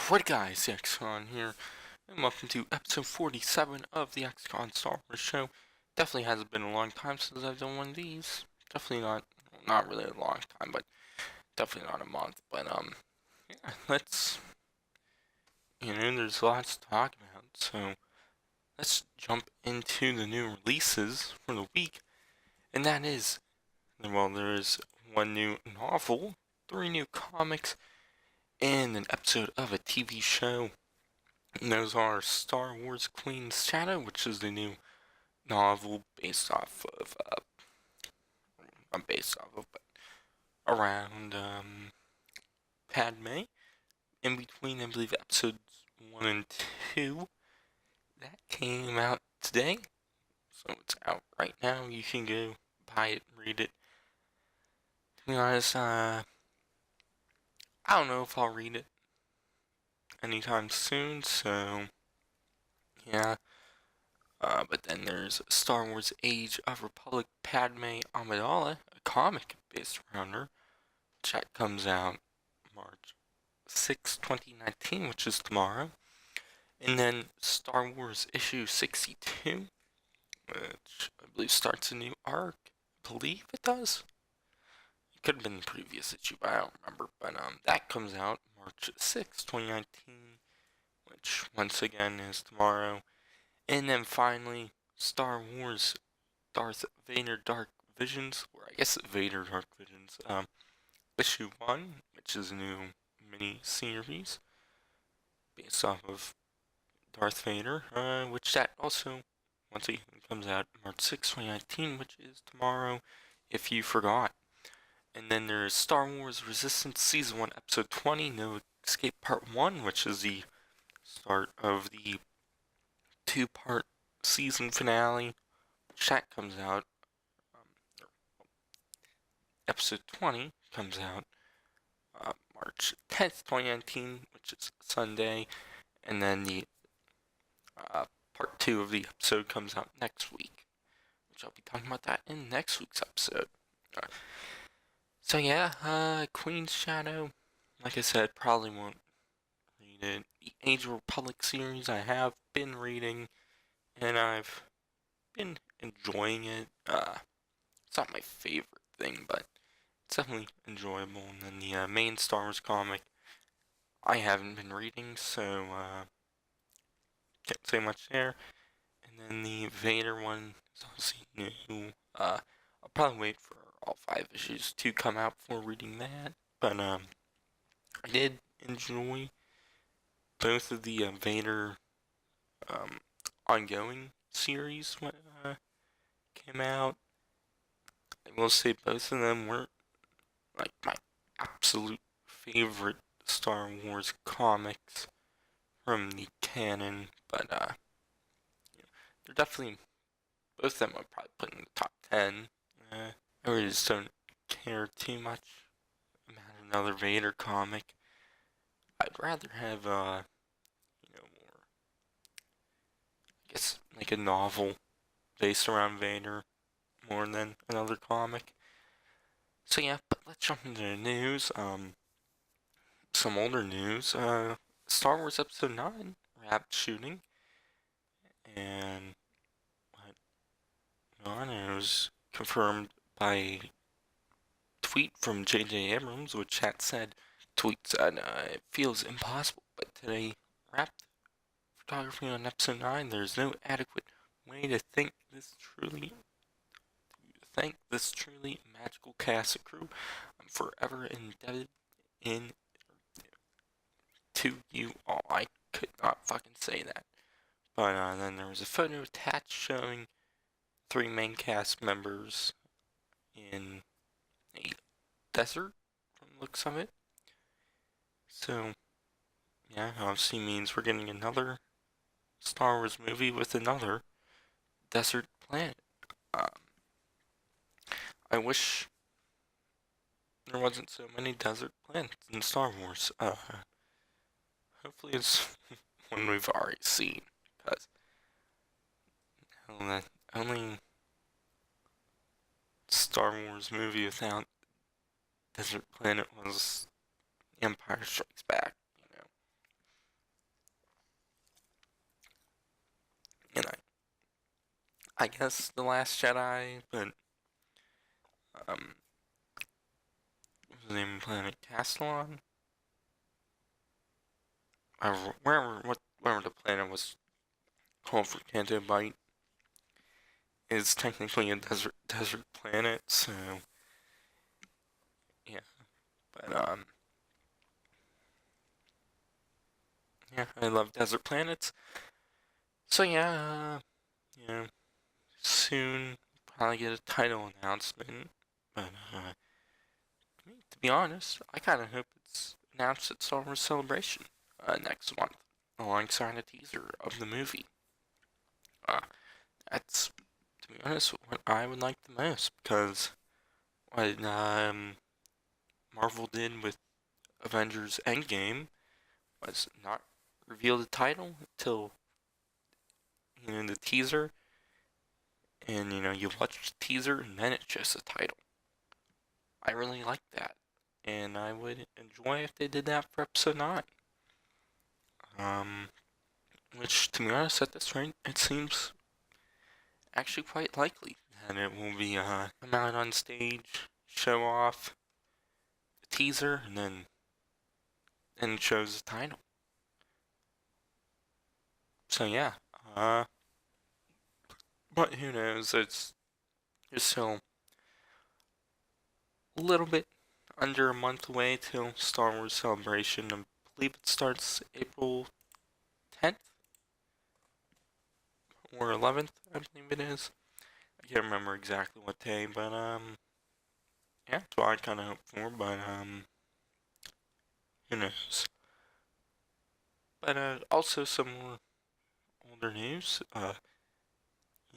What guys, Xcon here, and welcome to episode 47 of the Xcon Star Wars show. Definitely hasn't been a long time since I've done one of these. Definitely not really a long time, but definitely not a month. But yeah, there's lots to talk about. So let's jump into the new releases for the week, and that is, well, there is one new novel, 3 new comics, and an episode of a TV show. And those are Star Wars Queen's Shadow, which is the new novel based off of, not based off of, but around Padme. In between, I believe, episodes 1 and 2. That came out today, so it's out right now. You can go buy it, read it. To be honest, I don't know if I'll read it anytime soon, so yeah. But then there's Star Wars Age of Republic Padme Amidala, a comic based around her, that comes out March 6, 2019, which is tomorrow. And then Star Wars issue 62, which I believe starts a new arc. I believe it does. It could have been the previous issue, but I don't remember. But that comes out March 6, 2019, which once again is tomorrow. And then finally, Star Wars Darth Vader Dark Visions, or I guess Vader Dark Visions, issue 1, which is a new mini series based off of Darth Vader, which that also, once again, comes out March 6, 2019, which is tomorrow, if you forgot. And then there's Star Wars Resistance Season 1, Episode 20, No Escape Part 1, which is the start of the 2-part season finale, which that comes out, Episode 20 comes out March 10th, 2019, which is Sunday, and then the part 2 of the episode comes out next week, which I'll be talking about that in next week's episode. So yeah, Queen's Shadow, like I said, probably won't read it. The Age of Republic series I have been reading, and I've been enjoying it. It's not my favorite thing, but it's definitely enjoyable. And then the main Star Wars comic I haven't been reading, so can't say much there. And then the Vader one is obviously new. I'll probably wait for all 5 issues to come out before reading that. But I did enjoy both of the Vader ongoing series when came out. I will say both of them weren't like my absolute favorite Star Wars comics from the canon, but they're definitely, both of them I'd probably put in the top 10. I really just don't care too much about another Vader comic. I'd rather have more, I guess, like a novel based around Vader more than another comic. So yeah, but let's jump into the news. Some older news. Star Wars Episode 9 wrapped shooting, and it was confirmed by a tweet from J.J. Abrams, which chat said, tweet said, it feels impossible, but today wrapped photography on Episode 9. There's no adequate way to thank this truly magical cast and crew. I'm forever indebted to you all. I could not fucking say that. But then there was a photo attached showing 3 main cast members in a desert, from the looks of it. So, yeah, obviously means we're getting another Star Wars movie with another desert planet. I wish there wasn't so many desert planets in Star Wars. Hopefully it's one we've already seen, because the only Star Wars movie without desert planet was Empire Strikes Back, I guess The Last Jedi, but what was the name of the planet? Castellon? Wherever the planet was called for Canto Bight is technically a desert planet, so yeah. But yeah, I love desert planets. So yeah, soon probably get a title announcement. But to be honest, I kind of hope it's announced at Star Wars Celebration next month, alongside a teaser of the movie. Uh, that's, to be honest, what I would like the most, because what Marvel did with Avengers Endgame was not reveal the title until the teaser, and you watch the teaser and then it shows the title. I really like that, and I would enjoy if they did that for Episode 9. Um, which, to be honest, at this rate, it seems actually quite likely that it will be come out on stage, show off the teaser, and then it shows the title. So yeah, but who knows? It's still a little bit under a month away till Star Wars Celebration. I believe it starts April 10th or 11th, I believe it is. I can't remember exactly what day, but yeah, that's what I kind of hope for. But who knows? But also some more older news.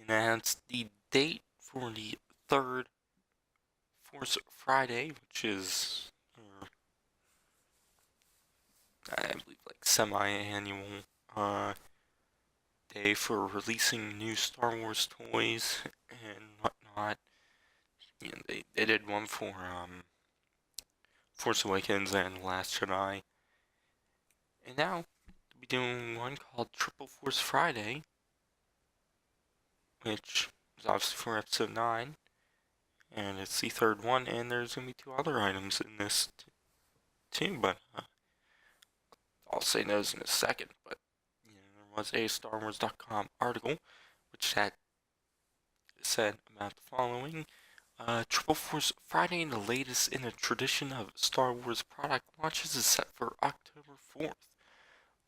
Announced the date for the third Force Friday, which is I believe like semi-annual day for releasing new Star Wars toys and whatnot. They did one for Force Awakens and The Last Jedi, and now they'll be doing one called Triple Force Friday, which is obviously for Episode 9, and it's the third one, and there's going to be two other items in this too, but I'll say those in a second. But there was a StarWars.com article which had said about the following. Triple Force Friday, the latest in a tradition of Star Wars product launches, is set for October 4th.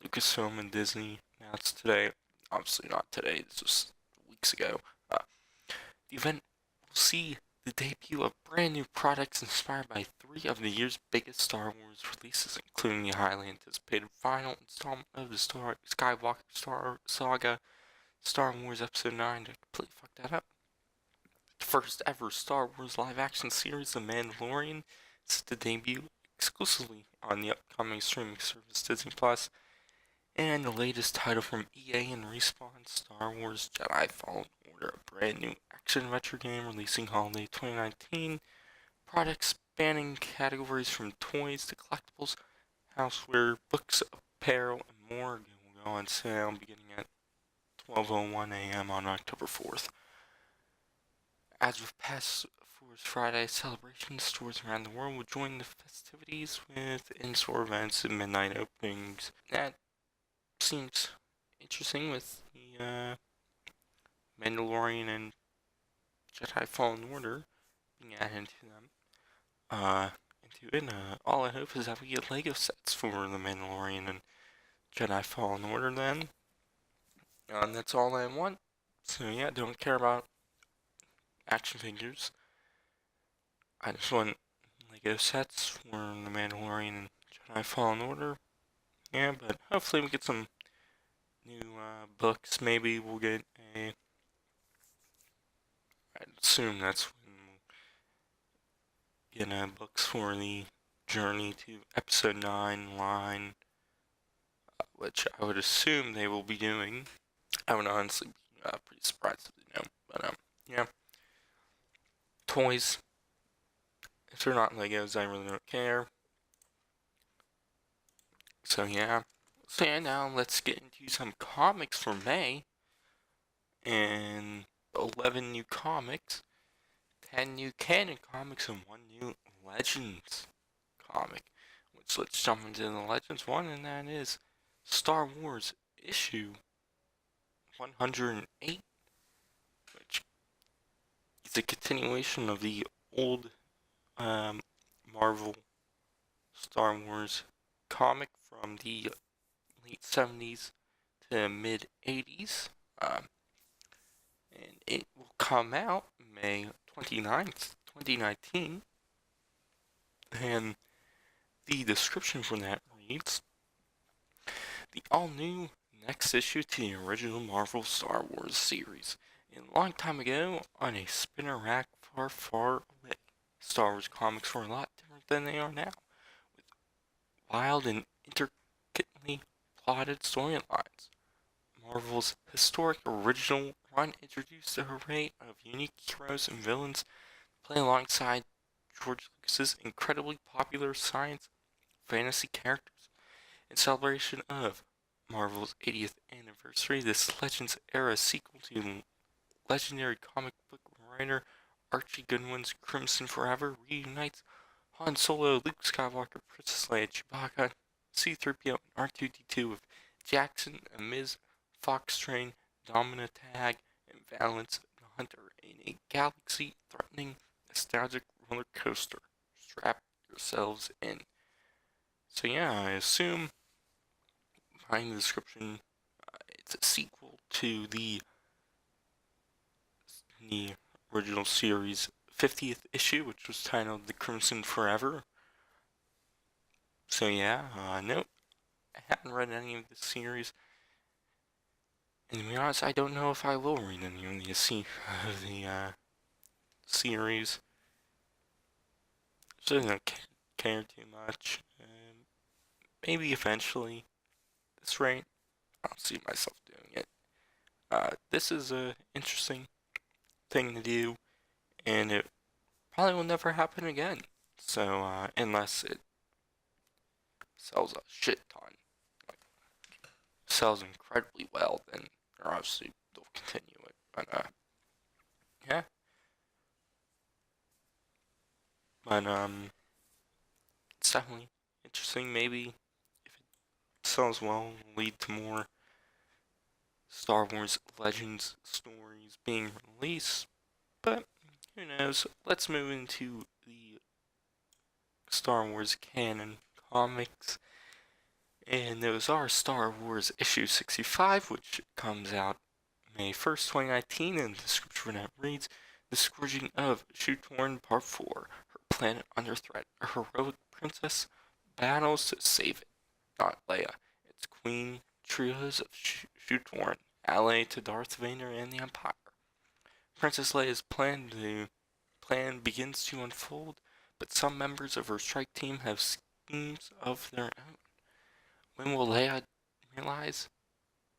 Lucasfilm and Disney announced today, obviously not today, this was weeks ago. The event will see the debut of brand new products inspired by three of the year's biggest Star Wars releases, including the highly anticipated final installment of the Skywalker Saga, Star Wars Episode 9, to completely fuck that up. The first ever Star Wars live action series, The Mandalorian, is set to debut exclusively on the upcoming streaming service Disney Plus, and the latest title from EA and Respawn, Star Wars Jedi Fallen Order, a brand new action-adventure game releasing holiday 2019. Products spanning categories from toys to collectibles, houseware, books, apparel, and more will go on sale beginning at 12:01 a.m. on October 4th. As with past Force Friday celebrations, stores around the world will join the festivities with in-store events and midnight openings. That seems interesting with the Mandalorian and Jedi Fallen Order being added to them. All I hope is that we get Lego sets for the Mandalorian and Jedi Fallen Order then. And that's all I want. So yeah, don't care about action figures. I just want Lego sets for the Mandalorian and Jedi Fallen Order. Yeah, but hopefully we get some new books. Maybe we'll get I'd assume that's when we'll get books for the Journey to Episode 9 line, which I would assume they will be doing. I would honestly be pretty surprised if they don't. But yeah. Toys. If they're not Legos, I really don't care. So yeah. So yeah, now let's get into some comics for May. And 11 new comics, 10 new canon comics, and 1 new Legends comic. Which, let's jump into the Legends one, and that is Star Wars issue 108, which is a continuation of the old Marvel Star Wars comic from the late 70s to mid 80s. And it will come out May 29th, 2019. And the description for that reads: the all-new next issue to the original Marvel Star Wars series. A long time ago, on a spinner rack far, far away, Star Wars comics were a lot different than they are now, with wild and intricately plotted storylines. Marvel's historic original run introduced a array of unique heroes and villains to play alongside George Lucas's incredibly popular science fantasy characters. In celebration of Marvel's 80th anniversary, this Legends era sequel to legendary comic book writer Archie Goodwin's Crimson Forever reunites Han Solo, Luke Skywalker, Princess Leia, Chewbacca, C-3PO, and R2-D2 with Jackson, Amiz, Fox Train, Domina Tag, and Valance the Hunter in a galaxy-threatening, nostalgic roller coaster. Strap yourselves in. So yeah, I assume behind the description, it's a sequel to the original series 50th issue, which was titled The Crimson Forever. So yeah, no, I haven't read any of the series. And to be honest, I don't know if I will read any of the series. So I don't care too much. Maybe eventually. At this rate, I don't see myself doing it. This is an interesting thing to do, and it probably will never happen again. So, unless it sells a shit ton, like, sells incredibly well, then obviously they'll continue it. But, yeah. But, it's definitely interesting. Maybe if it sells well, it'll lead to more Star Wars Legends stories being released. But, who knows? Let's move into the Star Wars canon comics. And those are Star Wars issue 65, which comes out May 1st, 2019, and the description for that reads: The Scourging of Shu-Torn Part 4. Her planet under threat. A heroic princess battles to save it. Not Leia. It's Queen Trios of Shu-Torn, ally to Darth Vader and the Empire. Princess Leia's plan begins to unfold, but some members of her strike team have schemes of their own. When will Leia realize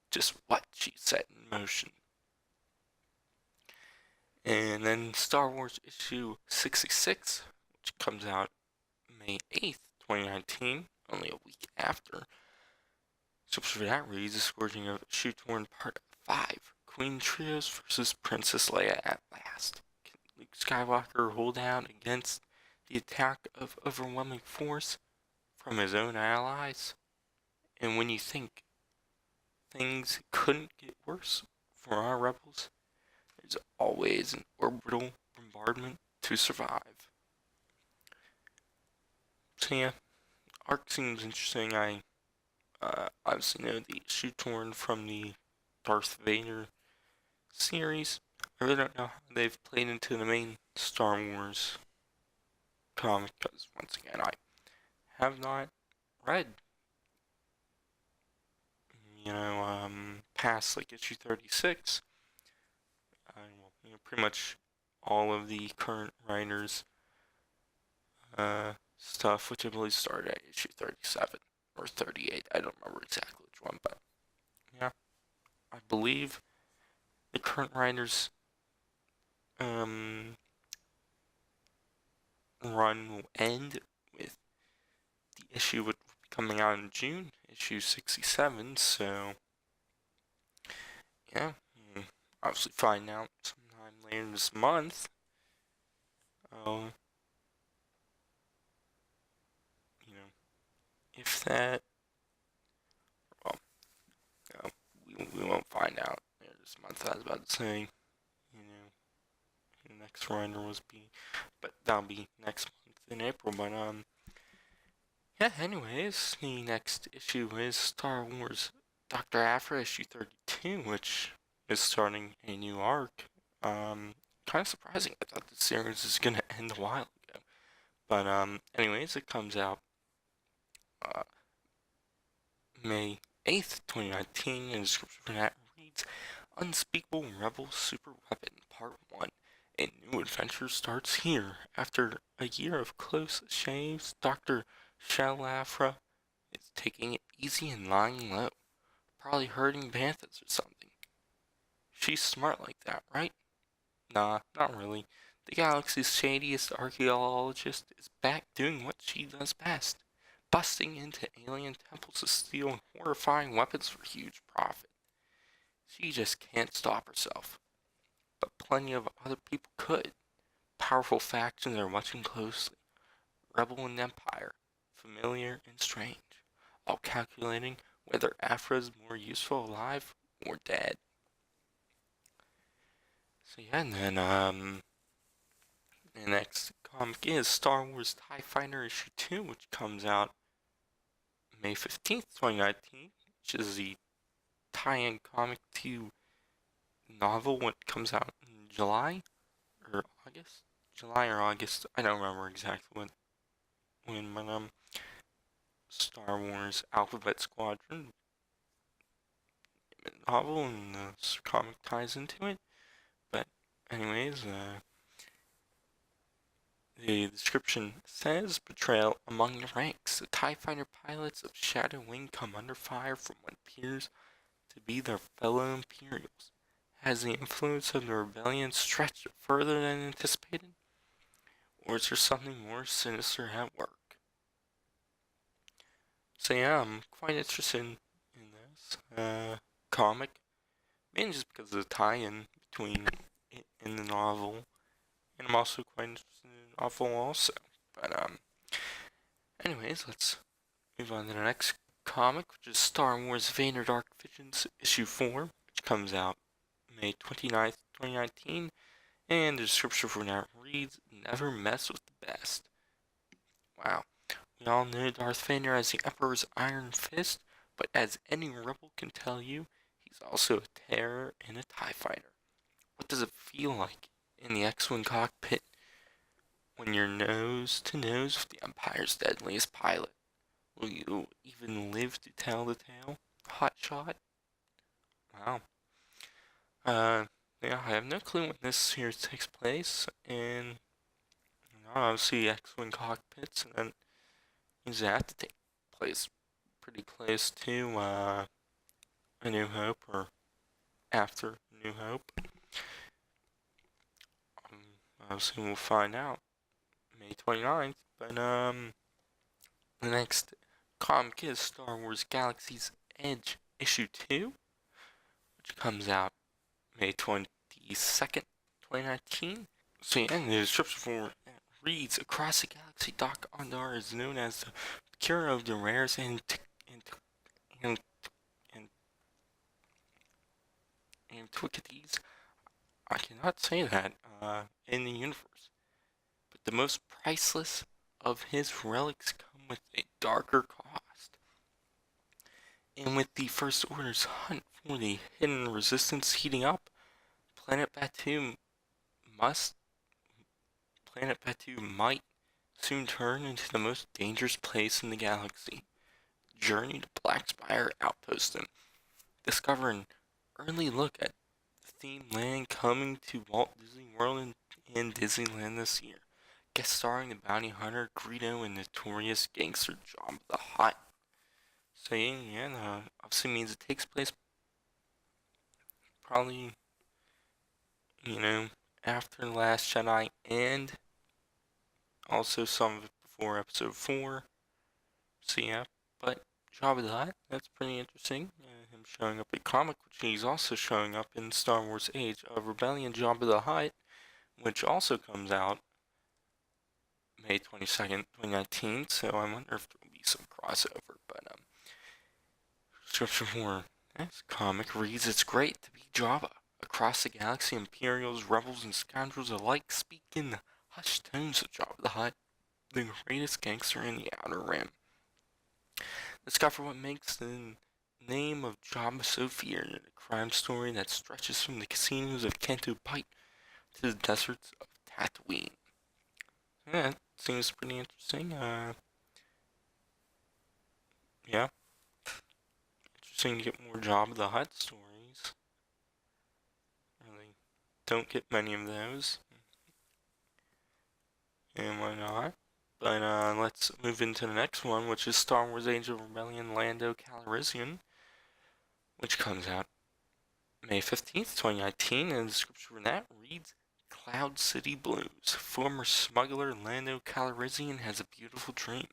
just what she set in motion? And then Star Wars issue 66, which comes out May 8th, 2019, only a week after. So for that reads: The Scourging of Shu-Torn Part 5. Queen Trios versus Princess Leia at last. Can Luke Skywalker hold out against the attack of overwhelming force from his own allies? And when you think things couldn't get worse for our rebels, there's always an orbital bombardment to survive. So yeah, arc seems interesting. I obviously know the Shu-Torn from the Darth Vader series. I really don't know how they've played into the main Star Wars comic, because once again, I have not read, past like issue 36. Pretty much all of the current writers' stuff, which I believe started at issue 37 or 38. I don't remember exactly which one, but yeah, I believe the current writers' run will end with the issue would be coming out in June, issue 67. So yeah, we'll obviously find out later this month. Oh, you know, if that, well, no, we won't find out later this month. I was about to say, you know, who the next writer was be, but that'll be next month in April. But yeah. Anyways, the next issue is Star Wars Dr. Aphra issue 32, which is starting a new arc. Kind of surprising. I thought the series was gonna end a while ago. But anyways, it comes out uh, May 8th, 2019, and the description for that reads, Unspeakable Rebel Super Weapon, Part 1. A new adventure starts here. After a year of close shaves, Dr. Shalafra is taking it easy and lying low. Probably herding banthas or something. She's smart like that, right? Nah, not really. The galaxy's shadiest archaeologist is back doing what she does best. Busting into alien temples to steal horrifying weapons for huge profit. She just can't stop herself. But plenty of other people could. Powerful factions are watching closely. Rebel and Empire, familiar and strange. All calculating whether Afra's more useful alive or dead. So yeah, and then the next comic is Star Wars TIE Fighter issue 2, which comes out May 15th, 2019, which is the tie-in comic to the novel when it comes out in July or August. July or August, I don't remember exactly when but Star Wars Alphabet Squadron novel and the comic ties into it. But anyways, the description says, Betrayal among the ranks. The TIE fighter pilots of Shadow Wing come under fire from what appears to be their fellow Imperials. Has the influence of the rebellion stretched further than anticipated? Or is there something more sinister at work? So yeah, I'm quite interested in this comic, mainly just because of the tie-in between it and the novel, and I'm also quite interested in the novel also. But anyways, let's move on to the next comic, which is Star Wars Vader Dark Visions issue 4, which comes out May 29th, 2019, and the description for that reads, Never mess with the best. Wow. We all know Darth Vader as the Emperor's Iron Fist, but as any rebel can tell you, he's also a terror and a TIE fighter. What does it feel like in the X-Wing cockpit when you're nose to nose with the Empire's deadliest pilot? Will you even live to tell the tale? Hot shot? Wow. Yeah, I have no clue when this series takes place, and obviously X-Wing cockpits, and then these have to take place pretty close to A New Hope or after A New Hope. Obviously we'll find out May 29th, but the next comic is Star Wars Galaxy's Edge issue 2, which comes out May 22nd, 2019. So yeah, and the description for it reads, Across the galaxy, Doc Ondar is known as the cure of the rarest antiquities. I cannot say that in the universe. But the most priceless of his relics come with a darker cost. And with the First Order's hunt for the hidden resistance heating up, Planet Batu might soon turn into the most dangerous place in the galaxy. Journey to Blackspire Outpost and discover an early look at the themed land coming to Walt Disney World and Disneyland this year. Guest starring the bounty hunter Greedo and notorious gangster Jabba the Hutt. So yeah, obviously means it takes place probably, after The Last Jedi and also some of it before Episode 4. So yeah, but Jabba the Hutt, that's pretty interesting. Him showing up in comic, which he's also showing up in Star Wars Age of Rebellion. Jabba the Hutt which also comes out May 22nd, 2019, so I wonder if there will be some crossover, but description for this comic reads, "It's great to be Java. Across the galaxy, Imperials, rebels, and scoundrels alike speak in the hushed tones of Jabba the Hutt, the greatest gangster in the Outer Rim. Discover what makes the name of Jabba so feared in a crime story that stretches from the casinos of Canto Bight to the deserts of Tatooine." Yeah, it seems pretty interesting. Yeah, interesting to get more Jabba the Hutt stories. Really don't get many of those, and why not? But let's move into the next one, which is Star Wars: Age of Rebellion Lando Calrissian, which comes out May 15th, 2019, and the description for that reads, "Cloud City Blues. Former smuggler Lando Calrissian has a beautiful dream,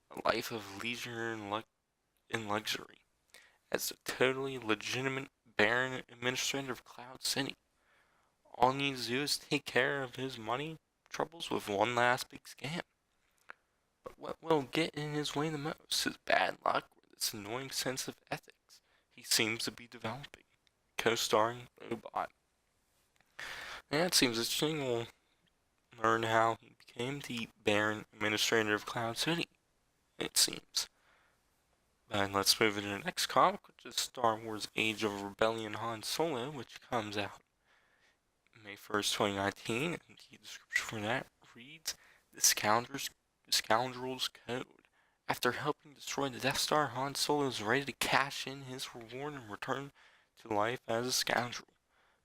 a life of leisure and luxury, as the totally legitimate Baron Administrator of Cloud City. All he needs to do is take care of his money troubles with one last big scam. But what will get in his way the most is bad luck or this annoying sense of ethics he seems to be developing." Co-starring Robot. Yeah, it seems interesting. We'll learn how he became the Baron Administrator of Cloud City, it seems. And let's move into the next comic, which is Star Wars: Age of Rebellion Han Solo, which comes out May 1st, 2019, and the description for that reads, "The Scoundrel's Code. After helping destroy the Death Star, Han Solo is ready to cash in his reward and return to life as a scoundrel.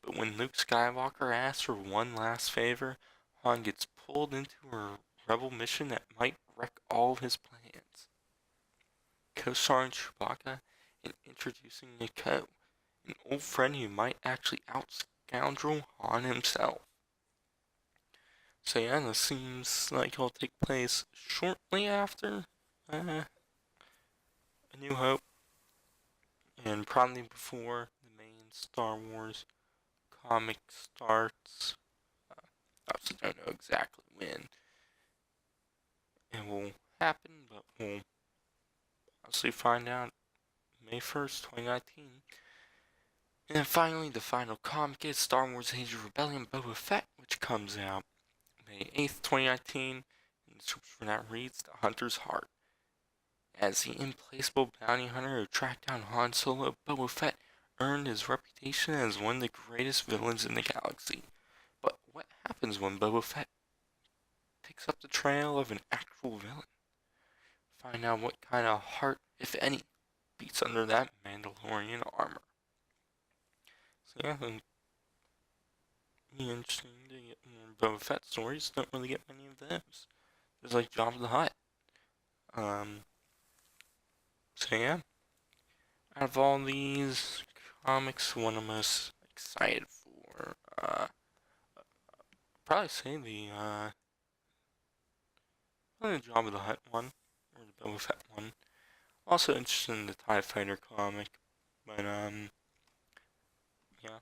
But when Luke Skywalker asks for one last favor, Han gets pulled into a rebel mission that might wreck all his plans." Co-starring Chewbacca and introducing Nico, an old friend who might actually out-scoundrel Han himself. So yeah, this seems like it'll take place shortly after A New Hope, and probably before the main Star Wars comic starts. I also don't know exactly when it will happen, but we'll obviously find out May 1st, 2019. And then finally, the final comic is Star Wars: Age of Rebellion Boba Fett, which comes out May 8th, 2019. And the description for that reads, "The Hunter's Heart. As the implacable bounty hunter who tracked down Han Solo, Boba Fett earned his reputation as one of the greatest villains in the galaxy. But what happens when Boba Fett picks up the trail of an actual villain? Find out what kind of heart, if any, beats under that Mandalorian armor." So yeah, it'll be interesting to get more Boba Fett stories. Don't really get many of those. There's like Jabba the Hutt. Um, so yeah, out of all these comics, the one I'm most excited for, probably say probably the Jabba the Hutt one, or the Boba Fett one. Also interested in the TIE Fighter comic, but yeah,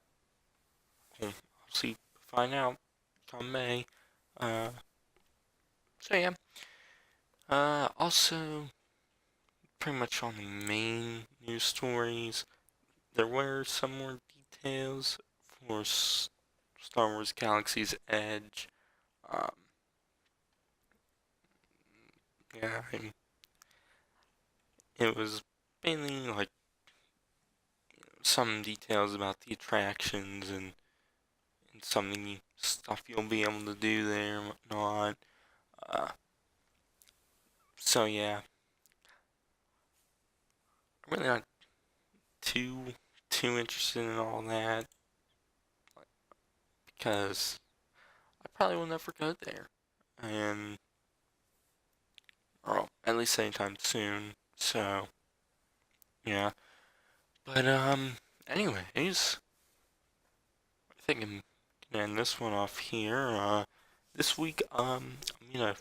we'll see, find out come May. Uh, so yeah, also pretty much on the main news stories, there were some more details for Star Wars Galaxy's Edge. Um, yeah, it was mainly like some details about the attractions and some of the stuff you'll be able to do there and whatnot. Uh, so yeah, I'm really not too interested in all that because I probably will never go there, and or at least anytime soon. So yeah, but anyways, I think I'm gonna end this one off here. This week I'm gonna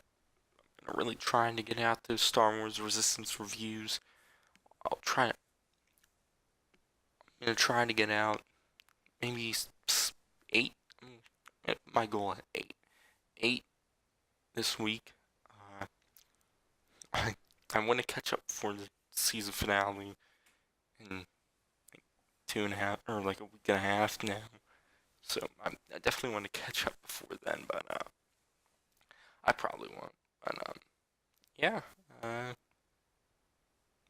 really trying to get out those Star Wars Resistance reviews. I'll try. I'm gonna try to get out maybe 8. my goal at 8. 8 this week. I, I want to catch up for the season finale in like 2.5 or like a week and a half now. So I definitely want to catch up before then, but I probably won't. But yeah.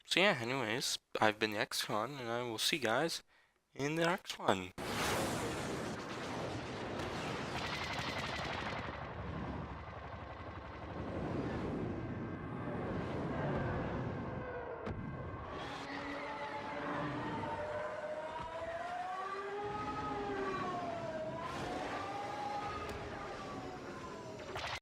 So yeah. Anyways, I've been Xcon, and I will see you guys in the next one.